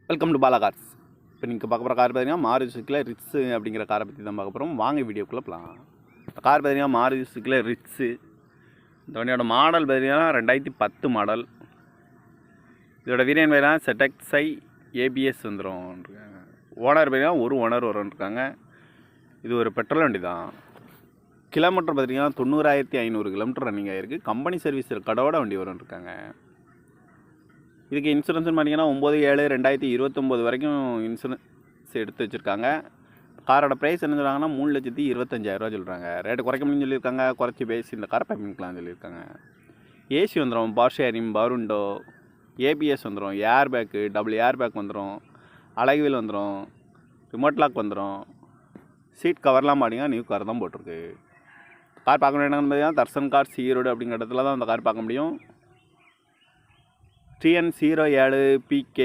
Welcome to Bala cars. இப்போ நீங்கள் பார்க்க போகிற கார் பார்த்தீங்கன்னா மாருதி சுசுக்கியில் ரிட்ஸு அப்படிங்கிற காரை பற்றி தான் பார்க்க போகிறோம். வாங்க வீடியோக்குள்ளே போகலாம். கார் பார்த்தீங்கன்னா மாருதி சுசுக்கியில் ரிட்ஸு. இந்த வண்டியோட மாடல் பார்த்தீங்கன்னா 2010 மாடல். இதோட வேரியன்ட் பார்த்தீங்கன்னா ZXi ABS வந்துடும். ஓனர் பார்த்தீங்கன்னா ஒரு ஓனர் வரும்ன்ருக்காங்க. இது ஒரு பெட்ரோல் வண்டி தான். கிலோமீட்டர் பார்த்தீங்கன்னா 90,500 கிலோமீட்டர் ரன்னிங் ஆகிருக்கு. கம்பெனி சர்வீஸ் கடவோட வண்டி வரும்ன்ருக்காங்க. இதுக்கு இன்சூரன்ஸ்னு பார்த்தீங்கன்னா 9/7/2029 வரைக்கும் இன்சூரன்ஸ் எடுத்து வச்சுருக்காங்க. காரோட ப்ரைஸ் என்ன சொல்கிறாங்கன்னா 3,25,000 சொல்கிறாங்க. ரேட்டு குறைக்க முடியும்னு சொல்லியிருக்காங்க. குறைச்சி பேசி இந்த காரை பண்ணிக்கலாம்னு சொல்லியிருக்காங்க. ஏசி வந்துடும், power steering, power window, ABS வந்துடும், airbag, double airbag வந்துடும், அழகுவில் வந்துடும், ரிமோட் லாக் வந்துடும். சீட் கவர்லாம் பார்த்தீங்கன்னா நியூ கார் தான் போட்டிருக்கு. கார் பார்க்க முடியும் பார்த்தீங்கன்னா தர்சன் கார்ஸ் ஈரோடு அப்படிங்கிற இடத்துல தான் அந்த கார் பார்க்க முடியும். TN07 PK